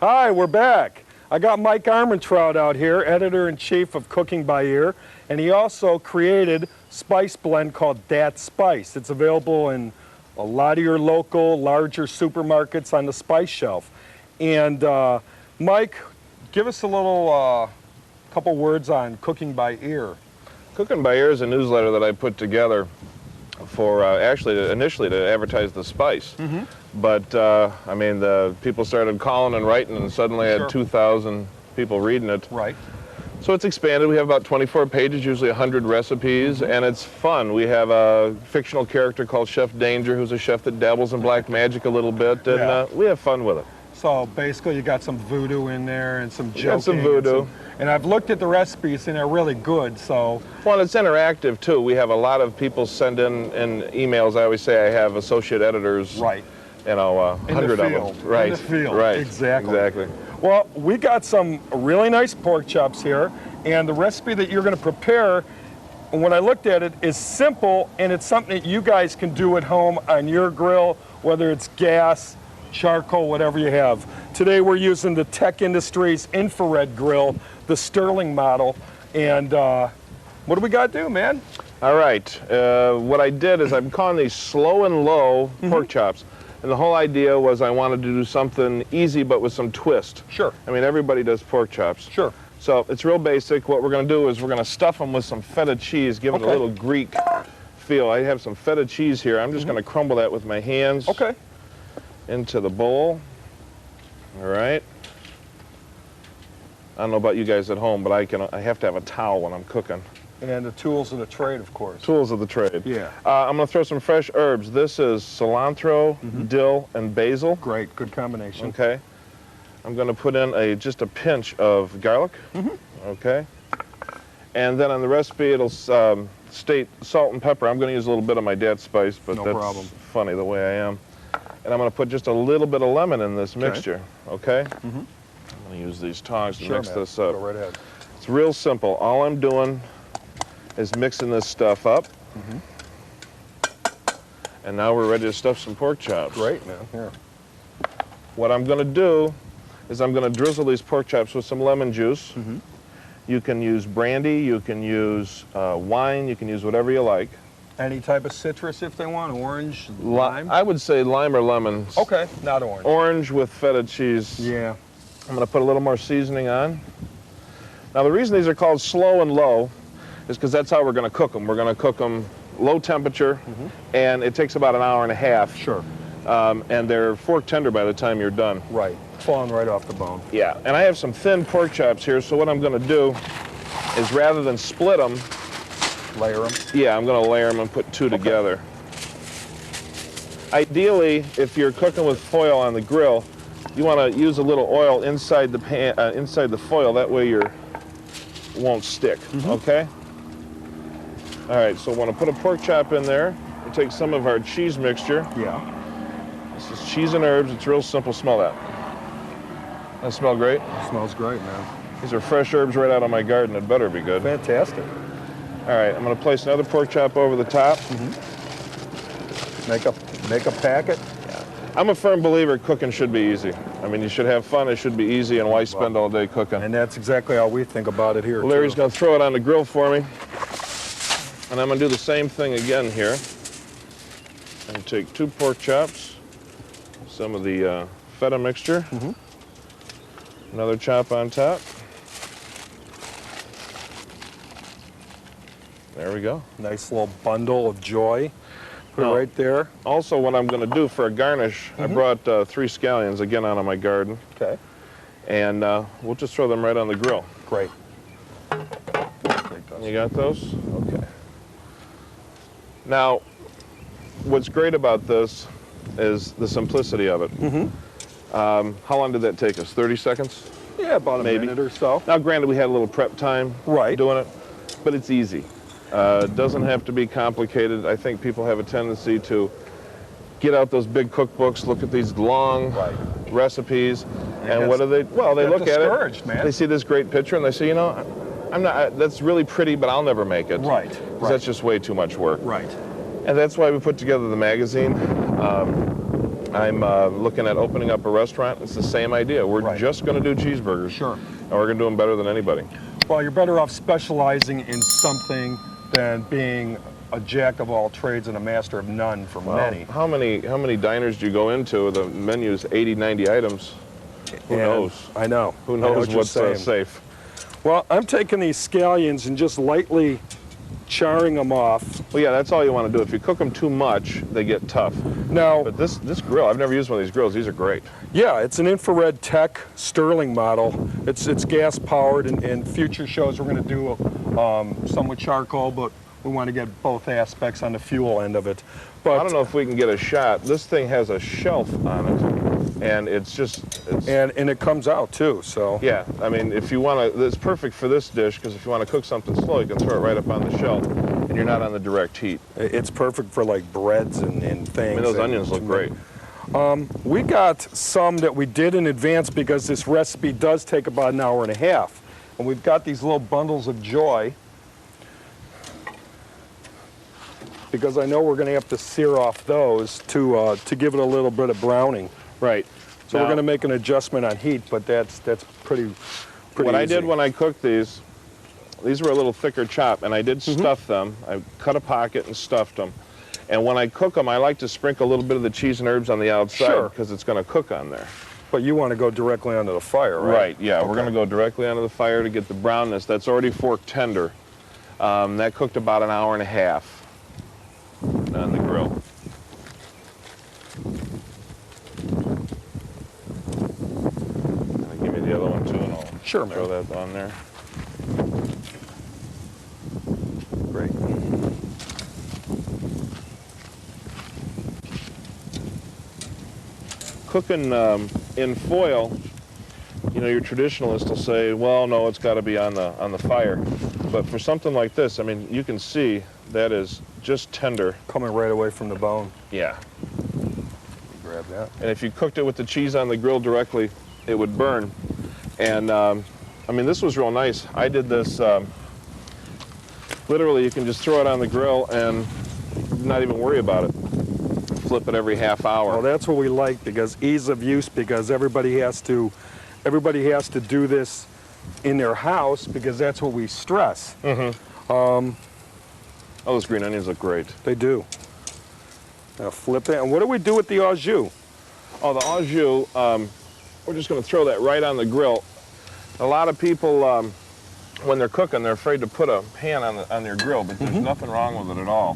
Hi, we're back. I got Mike Armentrout out here, editor-in-chief of Cooking by Ear, and he also created spice blend called Dat Spice. It's available in a lot of your local, larger supermarkets on the spice shelf. And Mike, give us a little couple words on Cooking by Ear. Cooking by Ear is a newsletter that I put together for initially to advertise the spice. But I mean, the people started calling and writing, and suddenly I had 2,000 people reading it. Right. So it's expanded. We have about 24 pages, usually 100 recipes, and it's fun. We have a fictional character called Chef Danger, who's a chef that dabbles in black magic a little bit, and we have fun with it. So basically, you got some voodoo in there and some joking. Got some voodoo. And I've looked at the recipes, and they're really good. So. Well, it's interactive too. We have a lot of people send in emails. I always say I have associate editors. Right. You know, 100 of them. Right. In the field. Right. Exactly. Exactly. Well, we got some really nice pork chops here, and the recipe that you're going to prepare, when I looked at it, is simple, and it's something that you guys can do at home on your grill, whether it's gas, charcoal, whatever you have. Today we're using the Tech Industries infrared grill, the Sterling model, and what do we got to do, man? All right. What I did is I'm calling these slow and low pork chops. And the whole idea was I wanted to do something easy but with some twist. Sure. I mean, everybody does pork chops. Sure. So it's real basic. What we're going to do is we're going to stuff them with some feta cheese, give it a little Greek feel. I have some feta cheese here. I'm just going to crumble that with my hands into the bowl. All right. I don't know about you guys at home, but I have to have a towel when I'm cooking. And the tools of the trade, of course. Tools of the trade. Yeah. I'm going to throw some fresh herbs. This is cilantro, dill, and basil. Great, good combination. Okay. I'm going to put in just a pinch of garlic. Okay. And then on the recipe, it'll state salt and pepper. I'm going to use a little bit of my dad's spice, but that's funny the way I am. And I'm going to put just a little bit of lemon in this mixture. Okay. I'm going to use these tongs to mix this up. Go right ahead. It's real simple. All I'm doing is mixing this stuff up. And now we're ready to stuff some pork chops. Great, man. Here. What I'm going to do is I'm going to drizzle these pork chops with some lemon juice. You can use brandy, you can use wine, you can use whatever you like. Any type of citrus if they want, orange, lime? I would say lime or lemon. Okay, not orange. Orange with feta cheese. Yeah. I'm going to put a little more seasoning on. Now the reason these are called slow and low is because that's how we're going to cook them. We're going to cook them low temperature, and it takes about an hour and a half. Sure. And they're fork tender by the time you're done. Right, falling right off the bone. Yeah, and I have some thin pork chops here, so what I'm going to do is rather than split them, layer them? Yeah, I'm going to layer them and put two together. Ideally, if you're cooking with foil on the grill, you want to use a little oil inside the pan, inside the foil. That way it won't stick. Okay. All right. So I want to put a pork chop in there. We'll take some of our cheese mixture. Yeah. This is cheese and herbs. It's real simple. Smell that. That smell great? It smells great, man. These are fresh herbs right out of my garden. It better be good. Fantastic. All right. I'm going to place another pork chop over the top. Make a packet. I'm a firm believer cooking should be easy. I mean, you should have fun, it should be easy, and why spend all day cooking? And that's exactly how we think about it here. Larry's going to throw it on the grill for me. And I'm going to do the same thing again here. And take 2 pork chops, some of the feta mixture, another chop on top. There we go. Nice little bundle of joy. Put it right there. Also, what I'm going to do for a garnish, I brought 3 scallions, again, out of my garden. Okay. And we'll just throw them right on the grill. Great. You got those? Okay. Now, what's great about this is the simplicity of it. How long did that take us? 30 seconds? Yeah, about a minute or so. Now, granted, we had a little prep time doing it, but it's easy. It doesn't have to be complicated. I think people have a tendency to get out those big cookbooks, look at these long recipes, and what do they? Well, they look at it. Man. They see this great picture, and they say, you know, I'm not. That's really pretty, but I'll never make it. Right. Because that's just way too much work. Right. And that's why we put together the magazine. I'm looking at opening up a restaurant. It's the same idea. We're just going to do cheeseburgers. Sure. And we're going to do them better than anybody. Well, you're better off specializing in something than being a jack of all trades and a master of none for many. How many diners do you go into? The menu's 80, 90 items. Who knows? I know. Who knows what's safe? Well, I'm taking these scallions and just lightly charring them off. Well, yeah, that's all you want to do. If you cook them too much, they get tough. Now, but this grill, I've never used one of these grills. These are great. Yeah, it's an infrared tech Stirling model. It's gas powered. In future shows, we're going to do some with charcoal, but we want to get both aspects on the fuel end of it. But I don't know if we can get a shot. This thing has a shelf on it, and it's and it comes out too. So yeah, I mean, if you want to, it's perfect for this dish because if you want to cook something slow, you can throw it right up on the shelf, and you're not on the direct heat. It's perfect for like breads and things. I mean, those onions look great. We got some that we did in advance because this recipe does take about an hour and a half, and we've got these little bundles of joy. Because I know we're going to have to sear off those to give it a little bit of browning. Right. So we're going to make an adjustment on heat, but that's pretty what easy. I did when I cooked these were a little thicker chop, and I did stuff them. I cut a pocket and stuffed them. And when I cook them, I like to sprinkle a little bit of the cheese and herbs on the outside because it's going to cook on there. But you want to go directly onto the fire, right? Right, yeah. Okay. We're going to go directly onto the fire to get the brownness. That's already fork tender. That cooked about an hour and a half on the grill. Give me the other one too, and I'll throw that on there. Great. Cooking in foil, you know, your traditionalist will say, well, no, it's got to be on the fire. But for something like this, I mean, you can see that is just tender. Coming right away from the bone. Yeah. Grab that. And if you cooked it with the cheese on the grill directly, it would burn. And I mean, this was real nice. I did this, literally you can just throw it on the grill and not even worry about it. Flip it every half hour. Well, that's what we like because ease of use, because everybody has to do this in their house because that's what we stress. Oh, those green onions look great. They do. Now flip it. And what do we do with the au jus? Oh, the au jus, we're just going to throw that right on the grill. A lot of people, when they're cooking, they're afraid to put a pan on their grill, but there's nothing wrong with it at all.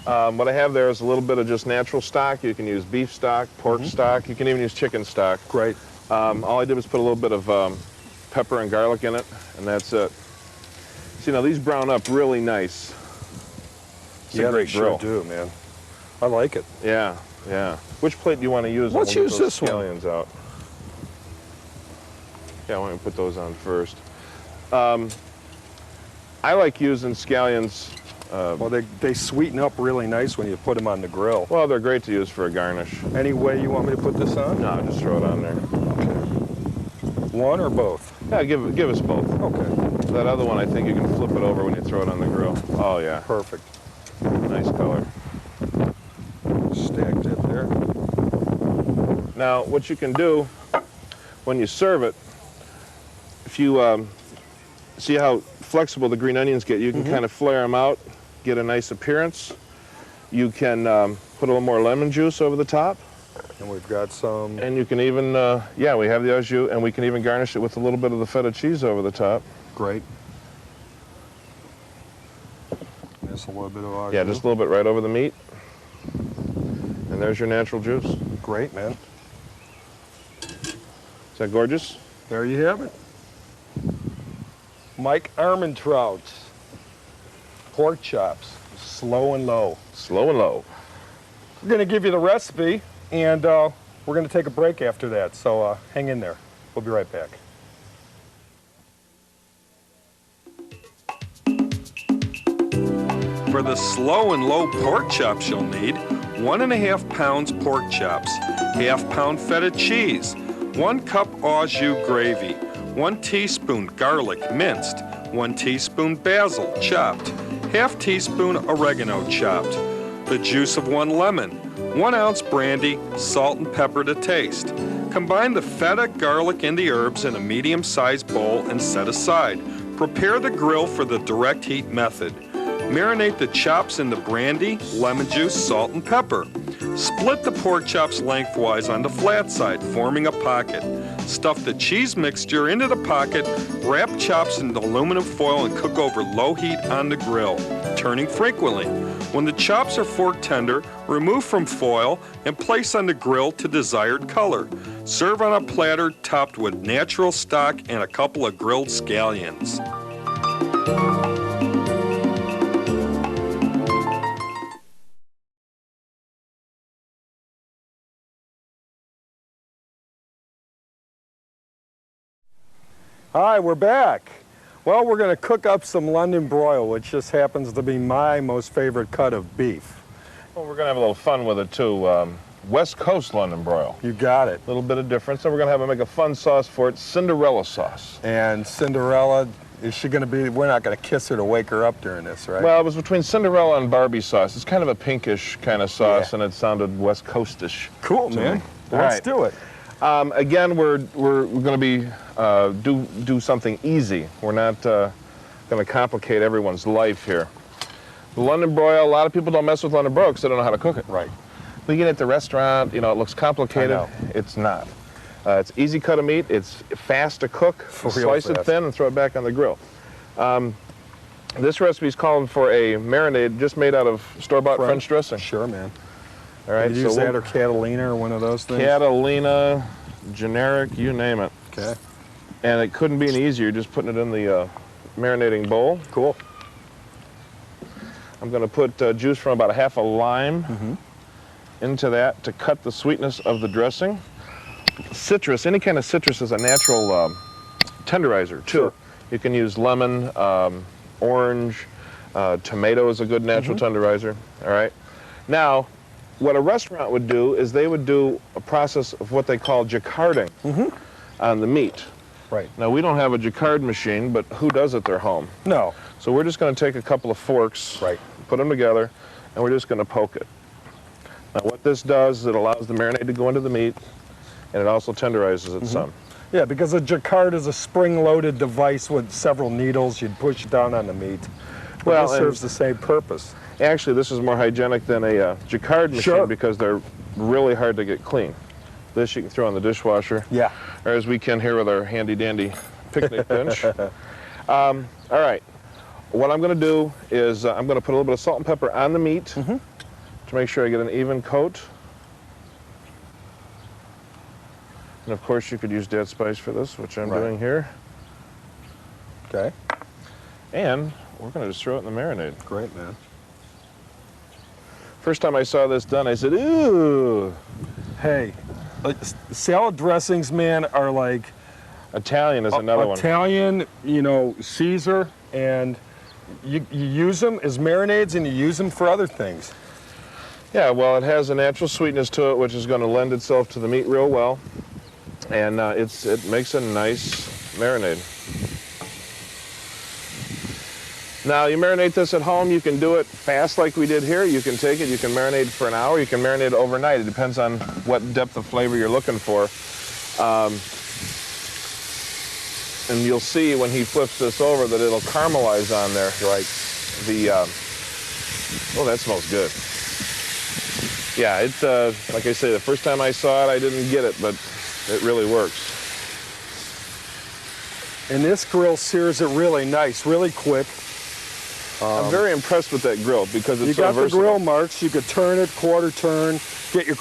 What I have there is a little bit of just natural stock. You can use beef stock, pork stock. You can even use chicken stock. Great. All I did was put a little bit of pepper and garlic in it, and that's it. See, now these brown up really nice. It's a great grill. Sure do, man. I like it. Yeah, yeah. Which plate do you want to use? Let's use this one. Scallions out. Yeah, I want to put those on first. I like using scallions. Well, they sweeten up really nice when you put them on the grill. Well, they're great to use for a garnish. Any way you want me to put this on? No, just throw it on there. Okay. One or both? Yeah, give us both. Okay. That other one, I think you can flip it over when you throw it on the grill. Oh, yeah. Perfect. Nice color. Stacked it there. Now, what you can do when you serve it, if you see how flexible the green onions get, you can kind of flare them out, get a nice appearance. You can put a little more lemon juice over the top. And we've got some. And you can even, yeah, we have the au jus, and we can even garnish it with a little bit of the feta cheese over the top. Great. Just a little bit of au jus. Yeah, just a little bit right over the meat. And there's your natural juice. Great, man. Is that gorgeous? There you have it. Mike Armentrout's pork chops, slow and low. Slow and low. We're going to give you the recipe, and we're going to take a break after that, so hang in there. We'll be right back. For the slow and low pork chops you'll need 1.5 pounds pork chops, 1/2 pound feta cheese, 1 cup au jus gravy, 1 teaspoon garlic minced, 1 teaspoon basil chopped, 1/2 teaspoon oregano chopped, the juice of 1 lemon, 1 ounce brandy, salt and pepper to taste. Combine the feta, garlic, and the herbs in a medium-sized bowl and set aside. Prepare the grill for the direct heat method. Marinate the chops in the brandy, lemon juice, salt, and pepper. Split the pork chops lengthwise on the flat side, forming a pocket. Stuff the cheese mixture into the pocket, wrap chops in aluminum foil and cook over low heat on the grill, turning frequently. When the chops are fork tender, remove from foil and place on the grill to desired color. Serve on a platter topped with natural stock and a couple of grilled scallions. Hi, we're back. Well, we're going to cook up some London broil, which just happens to be my most favorite cut of beef. Well, we're going to have a little fun with it too. West Coast London broil. You got it. A little bit of difference. So we're going to make a fun sauce for it, Cinderella sauce. And Cinderella, is she going to be, we're not going to kiss her to wake her up during this, right? Well, it was between Cinderella and Barbie sauce. It's kind of a pinkish kind of sauce, and it sounded West Coastish. Cool, man. Well, let's do it. Again, we're going to be do something easy. We're not going to complicate everyone's life here. The London broil, a lot of people don't mess with London broil because they don't know how to cook it. Right. We get it at the restaurant, you know, it looks complicated. I know. It's not. It's easy cut of meat. It's fast to cook. Slice it thin and throw it back on the grill. This recipe is calling for a marinade just made out of store-bought French dressing. Sure, man. All right, you use that or Catalina or one of those things? Catalina, generic, you name it. Okay. And it couldn't be any easier, just putting it in the marinating bowl. Cool. I'm going to put juice from about a half a lime into that to cut the sweetness of the dressing. Citrus, any kind of citrus is a natural tenderizer too. Sure. You can use lemon, orange, tomato is a good natural tenderizer. All right. Now, what a restaurant would do is they would do a process of what they call jacquarding on the meat. Right. Now, we don't have a jacquard machine, but who does at their home? No. So we're just going to take a couple of forks, put them together, and we're just going to poke it. Now, what this does is it allows the marinade to go into the meat, and it also tenderizes it some. Yeah, because a jacquard is a spring-loaded device with several needles. You'd push down on the meat. Well, it serves the same purpose. Actually, this is more hygienic than a jacquard machine because they're really hard to get clean. This you can throw in the dishwasher. Yeah. Or as we can here with our handy-dandy picnic bench. All right. What I'm going to do is I'm going to put a little bit of salt and pepper on the meat to make sure I get an even coat. And of course, you could use dead spice for this, which I'm doing here. Okay. And we're going to just throw it in the marinade. Great, man. First time I saw this done, I said, ooh. Hey, salad dressings, man, are like... Italian is another one. Italian, you know, Caesar, and you use them as marinades and you use them for other things. Yeah, well, it has a natural sweetness to it, which is going to lend itself to the meat real well. And it makes a nice marinade. Now, you marinate this at home, you can do it fast like we did here. You can take it, you can marinate for an hour, you can marinate it overnight. It depends on what depth of flavor you're looking for. And you'll see when he flips this over that it'll caramelize on there. Right. Oh, that smells good. Yeah, like I say, the first time I saw it, I didn't get it, but it really works. And this grill sears it really nice, really quick. I'm very impressed with that grill because it's so versatile. You got the grill marks. You could turn it, quarter turn, get your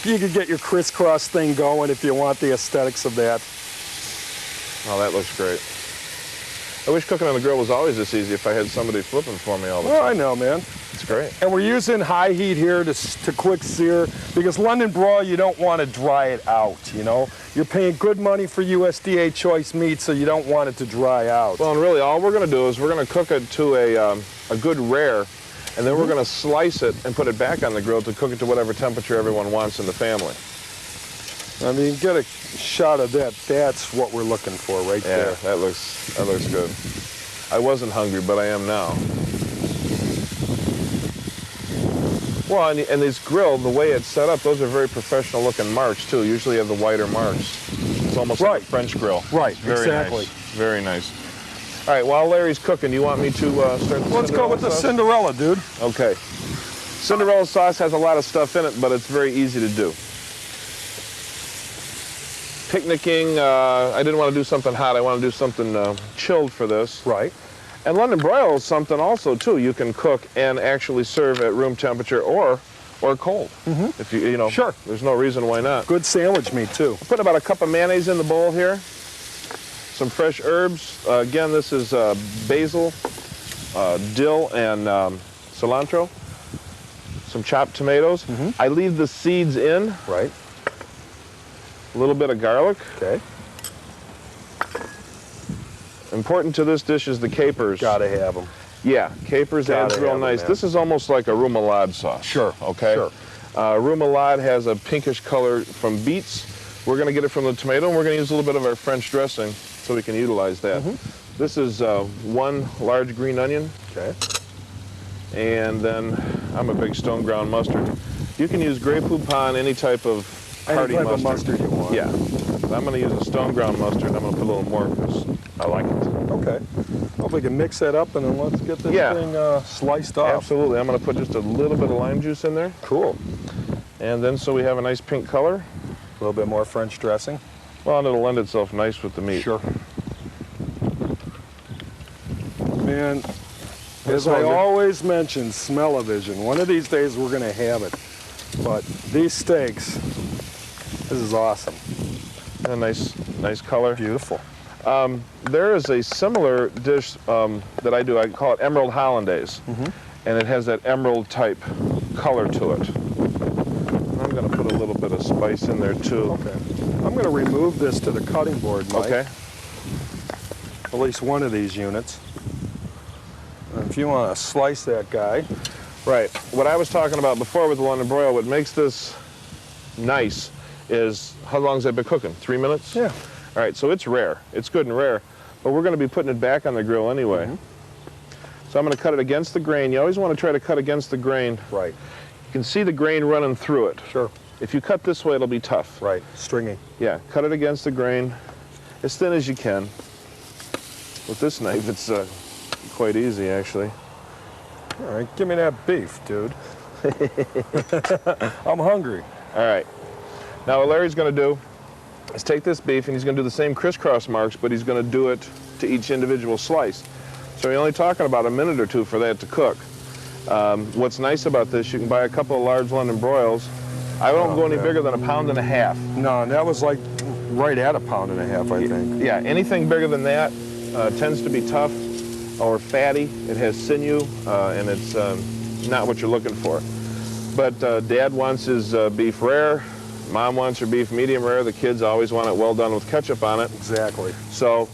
you could get your crisscross thing going if you want the aesthetics of that. Oh, that looks great. I wish cooking on the grill was always this easy if I had somebody flipping for me all the time. Well, I know, man. It's great. And we're using high heat here to quick sear because London broil, you don't want to dry it out, you know? You're paying good money for USDA choice meat, so you don't want it to dry out. Well, and really all we're going to do is we're going to cook it to a good rare, and then we're going to slice it and put it back on the grill to cook it to whatever temperature everyone wants in the family. I mean, get a shot of that. That's what we're looking for right there. Yeah, that looks good. I wasn't hungry, but I am now. Well, and this grill, the way it's set up, those are very professional looking marks too. Usually you have the wider marks. It's almost like a French grill. Right, Very exactly. Nice. Very nice. All right, while Larry's cooking, do you want me to start the Let's go with the Cinderella, dude. Okay. Cinderella sauce has a lot of stuff in it, but it's very easy to do. Picnicking, I didn't want to do something hot. I want to do something chilled for this. Right. And London broil is something also, too. You can cook and actually serve at room temperature or cold. Mm-hmm. If you know, sure. There's no reason why not. Good sandwich meat, too. Put about a cup of mayonnaise in the bowl here. Some fresh herbs. Again, this is basil, dill, and cilantro. Some chopped tomatoes. Mm-hmm. I leave the seeds in. Right. A little bit of garlic. Okay. Important to this dish is the capers. Gotta have them. Yeah, capers adds real nice. This is almost like a remoulade sauce. Sure. Okay. Sure. Remoulade has a pinkish color from beets. We're going to get it from the tomato, and we're going to use a little bit of our French dressing so we can utilize that. Mm-hmm. This is 1 large green onion. Okay. And then I'm a big stone ground mustard. You can use Grey Poupon, any type of hearty mustard. Of mustard you want. Yeah. But I'm going to use a stone ground mustard. I'm going to put a little more because I like it. Okay. Hope we can mix that up and then let's get this thing sliced off. Absolutely. I'm going to put just a little bit of lime juice in there. Cool. And then so we have a nice pink color. A little bit more French dressing. Well, and it'll lend itself nice with the meat. Sure. Man, as I always mention, smell-o-vision. One of these days we're going to have it. But these steaks, this is awesome. And a nice color. Beautiful. There is a similar dish that I do. I call it Emerald Hollandaise. Mm-hmm. And it has that emerald type color to it. I'm going to put a little bit of spice in there too. Okay. I'm going to remove this to the cutting board, Mike. Okay. At least one of these units. And if you want to slice that guy. Right. What I was talking about before with the London broil, what makes this nice is how long has that been cooking? 3 minutes? Yeah. All right, so it's rare. It's good and rare, but we're going to be putting it back on the grill anyway. Mm-hmm. So I'm going to cut it against the grain. You always want to try to cut against the grain. Right. You can see the grain running through it. Sure. If you cut this way, it'll be tough. Right, stringy. Yeah, cut it against the grain as thin as you can. With this knife, it's quite easy, actually. All right, give me that beef, dude. I'm hungry. All right. Now what Larry's going to do is take this beef and he's going to do the same crisscross marks, but he's going to do it to each individual slice. So you're only talking about a minute or two for that to cook. What's nice about this, you can buy a couple of large London broils. I don't go any bigger than 1.5 pounds. No, and that was like right at 1.5 pounds, I think. Yeah, anything bigger than that tends to be tough or fatty. It has sinew, and it's not what you're looking for. But Dad wants his beef rare. Mom wants her beef medium rare. The kids always want it well done with ketchup on it. Exactly. So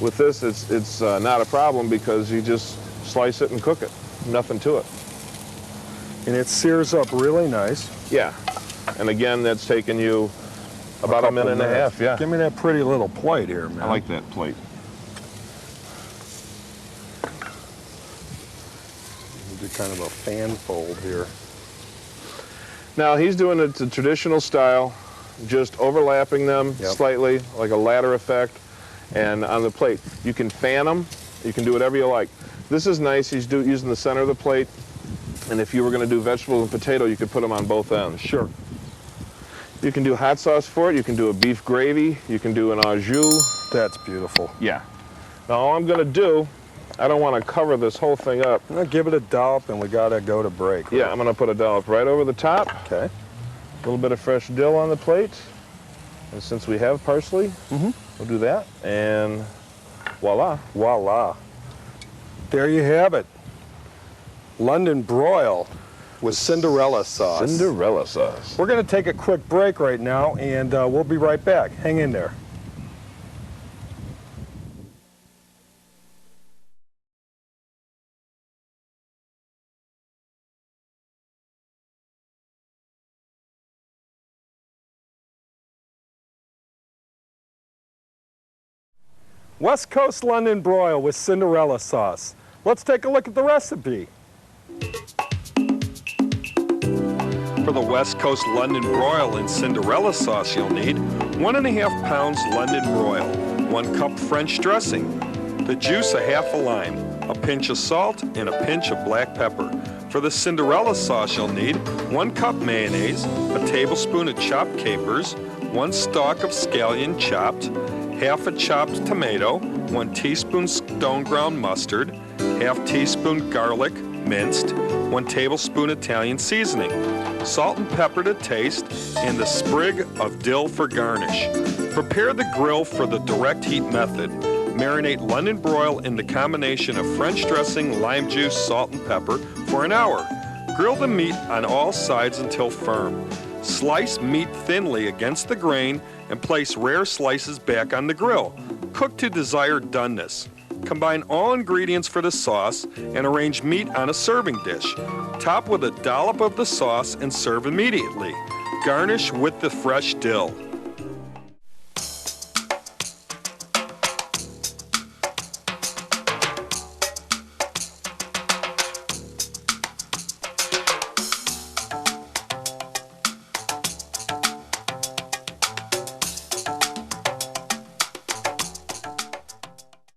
with this, it's not a problem because you just slice it and cook it. Nothing to it. And it sears up really nice. Yeah. And again, that's taken you about a minute and a half. Yeah. Give me that pretty little plate here, man. I like that plate. Do kind of a fan fold here. Now he's doing it the traditional style, just overlapping them slightly, like a ladder effect, and on the plate. You can fan them, you can do whatever you like. This is nice, he's using the center of the plate, and if you were going to do vegetables and potato, you could put them on both ends. Sure. You can do hot sauce for it, you can do a beef gravy, you can do an au jus. That's beautiful. Yeah. Now all I'm going to do, I don't want to cover this whole thing up. I'm going to give it a dollop and we got to go to break. Right? Yeah, I'm going to put a dollop right over the top. Okay. A little bit of fresh dill on the plate. And since we have parsley, we'll do that. And voila. Voila. There you have it. London broil with Cinderella sauce. Cinderella sauce. We're going to take a quick break right now and we'll be right back. Hang in there. West Coast London broil with Cinderella sauce. Let's take a look at the recipe. For the West Coast London broil and Cinderella sauce, you'll need 1½ pounds London broil, 1 cup French dressing, the juice of half a lime, a pinch of salt, and a pinch of black pepper. For the Cinderella sauce, you'll need 1 cup mayonnaise, a tablespoon of chopped capers, 1 stalk of scallion chopped, half a chopped tomato, 1 teaspoon stone ground mustard, half teaspoon garlic minced, 1 tablespoon Italian seasoning, salt and pepper to taste, and the sprig of dill for garnish. Prepare the grill for the direct heat method. Marinate London broil in the combination of French dressing, lime juice, salt, and pepper for an hour. Grill the meat on all sides until firm. Slice meat thinly against the grain and place rare slices back on the grill. Cook to desired doneness. Combine all ingredients for the sauce and arrange meat on a serving dish. Top with a dollop of the sauce and serve immediately. Garnish with the fresh dill.